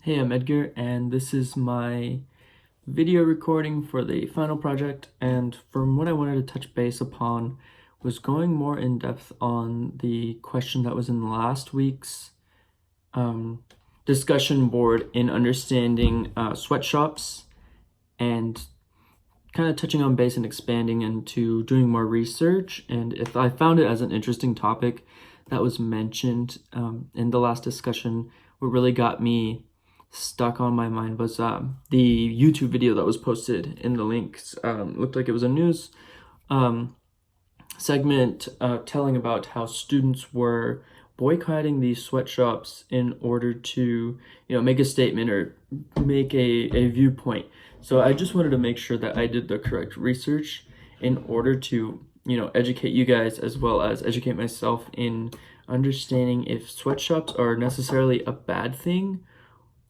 Hey, I'm Edgar, and this is my video recording for the final project. And from what I wanted to touch base upon was going more in depth on the question that was in last week's discussion board in understanding sweatshops and kind of touching on base and expanding into doing more research. And if I found it as an interesting topic that was mentioned in the last discussion, what really got me stuck on my mind was the YouTube video that was posted in the links. Looked like it was a news segment telling about how students were boycotting these sweatshops in order to, make a statement or make a viewpoint. So I just wanted to make sure that I did the correct research in order to, educate you guys as well as educate myself in understanding if sweatshops are necessarily a bad thing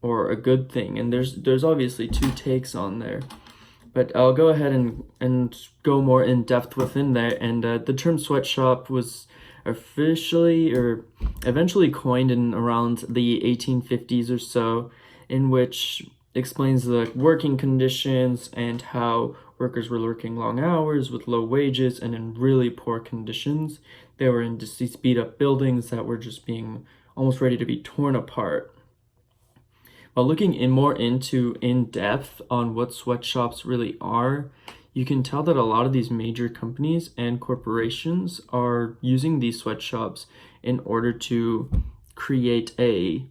or a good thing. And there's obviously two takes on there, but I'll go ahead and go more in depth within there. And the term sweatshop was officially or eventually coined in around the 1850s or so, in which explains the working conditions and how workers were working long hours with low wages and in really poor conditions. They were in just beat up buildings that were just being almost ready to be torn apart. While looking in depth on what sweatshops really are, you can tell that a lot of these major companies and corporations are using these sweatshops in order to create a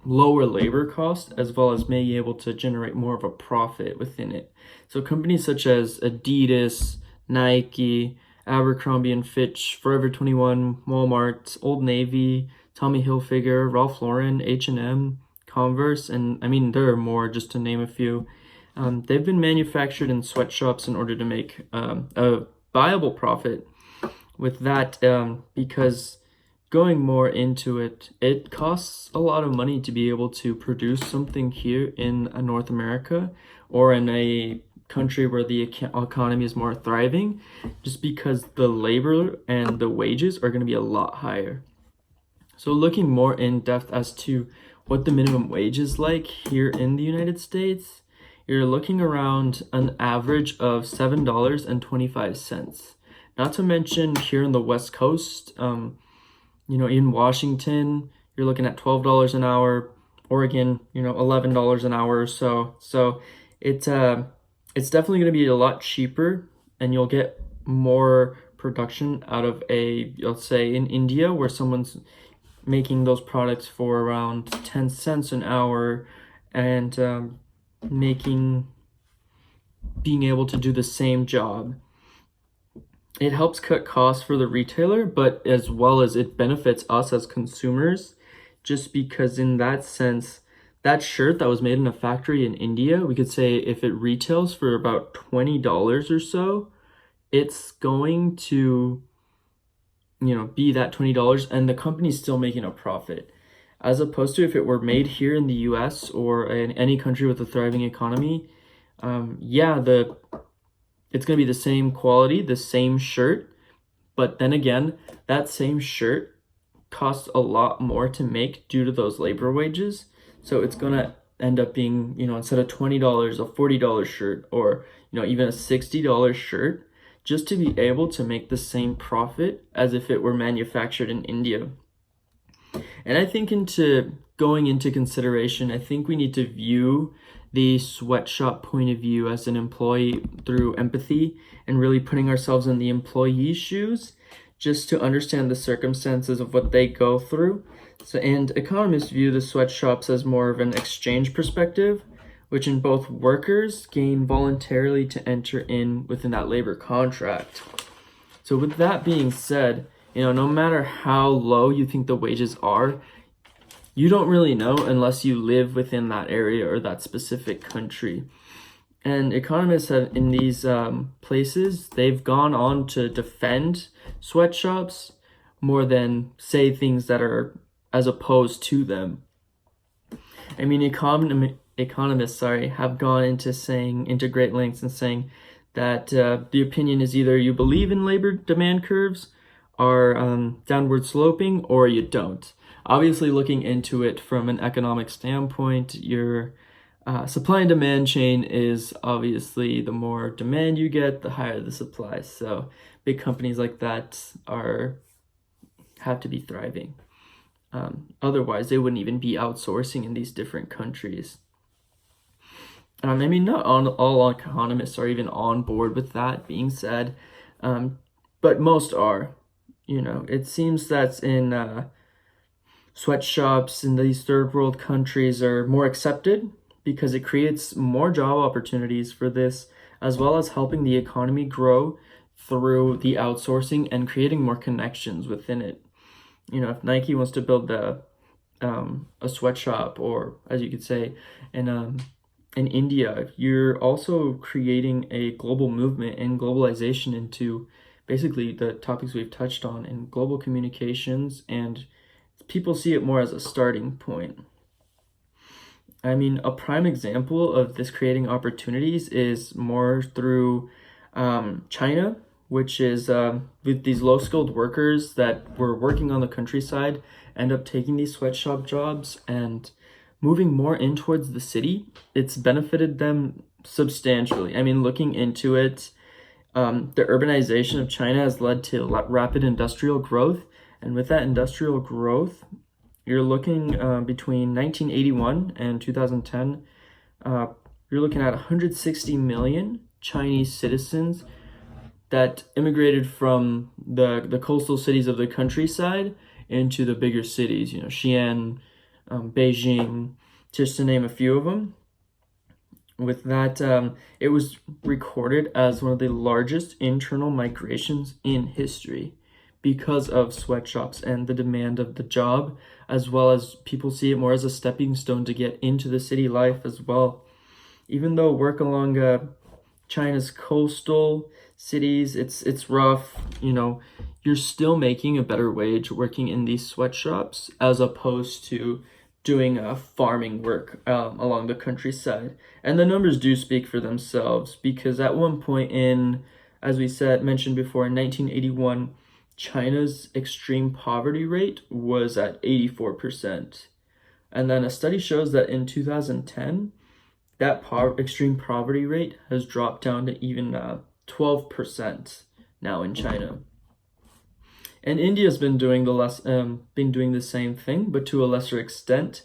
lower labor cost as well as being able to generate more of a profit within it. So companies such as Adidas, Nike, Abercrombie and Fitch, Forever 21, Walmart, Old Navy, Tommy Hilfiger, Ralph Lauren, H&M, Converse, and I mean there are more, just to name a few. They've been manufactured in sweatshops in order to make a viable profit with that, because going more into it, it costs a lot of money to be able to produce something here in North America or in a country where the economy is more thriving, just because the labor and the wages are going to be a lot higher. So looking more in depth as to what the minimum wage is like here in the United States, you're looking around an average of $7.25. Not to mention here in the West Coast, in Washington, you're looking at $12 an hour. Oregon, $11 an hour or so. So it's definitely going to be a lot cheaper, and you'll get more production out of let's say in India, where someone's making those products for around 10 cents an hour and being able to do the same job. It helps cut costs for the retailer, but as well as it benefits us as consumers, just because in that sense, that shirt that was made in a factory in India, we could say if it retails for about $20 or so, it's going to be that $20 and the company's still making a profit. As opposed to if it were made here in the US or in any country with a thriving economy, it's going to be the same quality, the same shirt, but then again, that same shirt costs a lot more to make due to those labor wages. So it's going to end up being, instead of $20, a $40 shirt, or, even a $60 shirt, just to be able to make the same profit as if it were manufactured in India. And I think going into consideration, I think we need to view the sweatshop point of view as an employee through empathy and really putting ourselves in the employee's shoes, just to understand the circumstances of what they go through. And economists view the sweatshops as more of an exchange perspective, which in both workers gain voluntarily to enter in within that labor contract. So with that being said, no matter how low you think the wages are, you don't really know unless you live within that area or that specific country. And economists have, in these places, they've gone on to defend sweatshops more than say things that are as opposed to them. I mean, economists have gone into great lengths and saying that the opinion is either you believe in labor demand curves are downward sloping or you don't. obviously looking into it from an economic standpoint, your supply and demand chain is obviously the more demand you get, the higher the supply. So big companies like that have to be thriving. Otherwise, they wouldn't even be outsourcing in these different countries. I mean, not all economists are even on board with that being said, but most are. It seems that in sweatshops in these third world countries are more accepted because it creates more job opportunities for this, as well as helping the economy grow through the outsourcing and creating more connections within it. If Nike wants to build a sweatshop, or as you could say, in India, you're also creating a global movement and globalization into basically the topics we've touched on in global communications, and people see it more as a starting point. I mean, a prime example of this creating opportunities is more through China, which is with these low-skilled workers that were working on the countryside, end up taking these sweatshop jobs and moving more in towards the city. It's benefited them substantially. I mean, looking into it, the urbanization of China has led to rapid industrial growth. And with that industrial growth, you're looking between 1981 and 2010, you're looking at 160 million Chinese citizens that immigrated from the coastal cities of the countryside into the bigger cities, Xi'an, Beijing, just to name a few of them. With that, it was recorded as one of the largest internal migrations in history because of sweatshops and the demand of the job, as well as people see it more as a stepping stone to get into the city life as well. Even though work along China's coastal cities, it's rough, you're still making a better wage working in these sweatshops as opposed to doing farming work along the countryside. And the numbers do speak for themselves, because at one point as we mentioned before, in 1981, China's extreme poverty rate was at 84%. And then a study shows that in 2010, that extreme poverty rate has dropped down to even 12% now in China. And India's been doing the same thing, but to a lesser extent.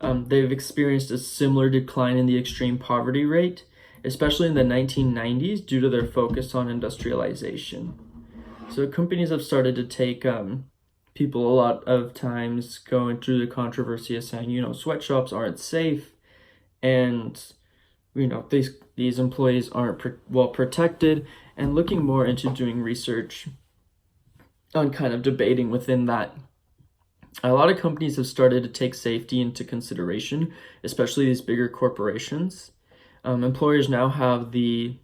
They've experienced a similar decline in the extreme poverty rate, especially in the 1990s, due to their focus on industrialization. So companies have started to take people a lot of times going through the controversy of saying, sweatshops aren't safe, and these employees aren't well protected, and looking more into doing research on kind of debating within that. A lot of companies have started to take safety into consideration, especially these bigger corporations. Employers now have the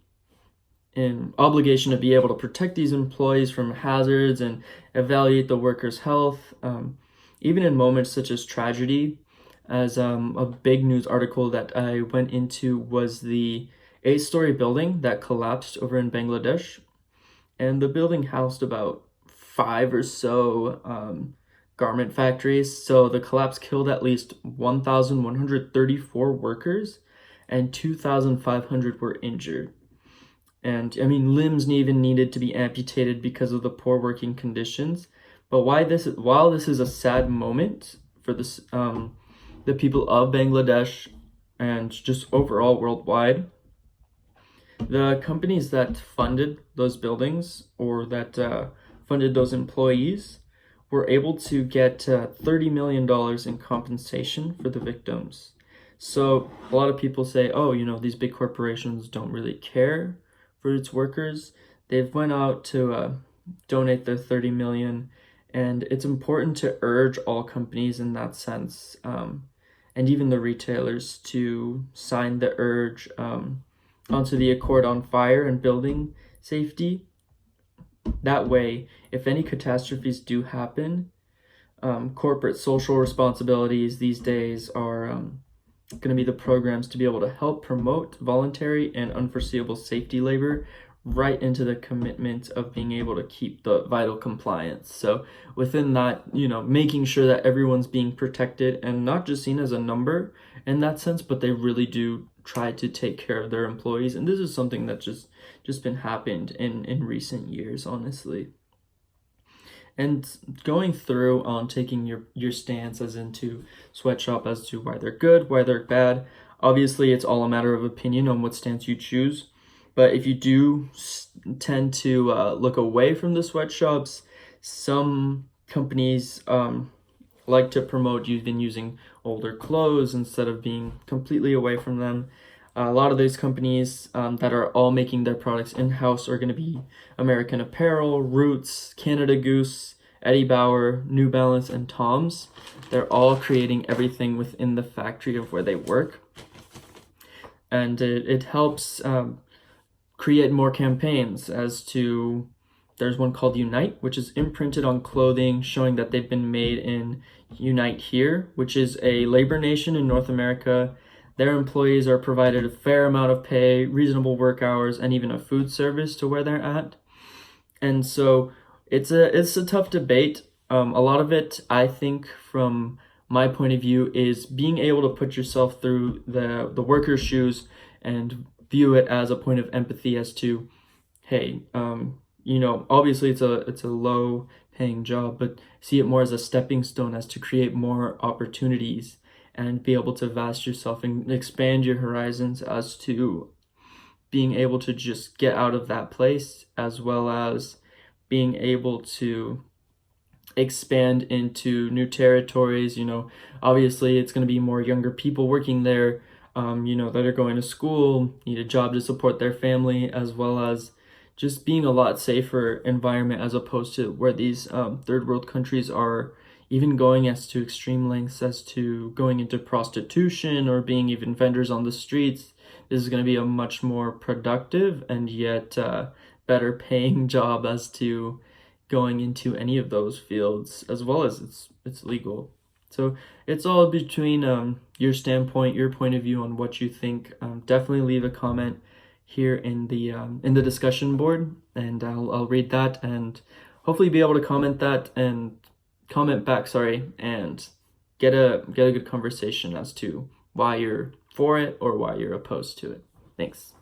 obligation to be able to protect these employees from hazards and evaluate the workers' health, even in moments such as tragedy. As a big news article that I went into was the 8-story building that collapsed over in Bangladesh, and the building housed about 5 or so garment factories. So the collapse killed at least 1,134 workers, and 2,500 were injured. And I mean, limbs even needed to be amputated because of the poor working conditions. But while this is a sad moment for this, the people of Bangladesh and just overall worldwide, the companies that funded those buildings or that funded those employees were able to get $30 million in compensation for the victims. So a lot of people say, these big corporations don't really care for its workers. They've went out to donate their $30 million, and it's important to urge all companies in that sense, and even the retailers, to sign the urge onto the Accord on Fire and Building Safety. That way, if any catastrophes do happen, corporate social responsibilities these days are going to be the programs to be able to help promote voluntary and unforeseeable safety labor right into the commitment of being able to keep the vital compliance. So within that, making sure that everyone's being protected and not just seen as a number in that sense, but they really do try to take care of their employees. And this is something that just been happened in recent years, honestly. And going through on taking your stance as into sweatshop as to why they're good, why they're bad. Obviously, it's all a matter of opinion on what stance you choose. But if you do tend to look away from the sweatshops, some companies like to promote even using older clothes instead of being completely away from them. A lot of these companies that are all making their products in-house are going to be American Apparel, Roots, Canada Goose, Eddie Bauer, New Balance, and Tom's. They're all creating everything within the factory of where they work. And it helps create more campaigns as to, there's one called Unite, which is imprinted on clothing showing that they've been made in Unite Here, which is a labor nation in North America. Their employees are provided a fair amount of pay, reasonable work hours, and even a food service to where they're at. And so it's a tough debate. A lot of it, I think, from my point of view, is being able to put yourself through the worker's shoes and view it as a point of empathy as to, hey, obviously it's a low paying job, but see it more as a stepping stone as to create more opportunities and be able to vast yourself and expand your horizons as to being able to just get out of that place, as well as being able to expand into new territories. Obviously it's going to be more younger people working there, that are going to school, need a job to support their family, as well as just being a lot safer environment, as opposed to where these third world countries are even going as to extreme lengths as to going into prostitution or being even vendors on the streets. This is going to be a much more productive and yet better paying job as to going into any of those fields, as well as it's legal. So it's all between your standpoint, your point of view on what you think. Definitely leave a comment here in the discussion board, and I'll read that and hopefully be able to comment back, and get a good conversation as to why you're for it or why you're opposed to it. Thanks.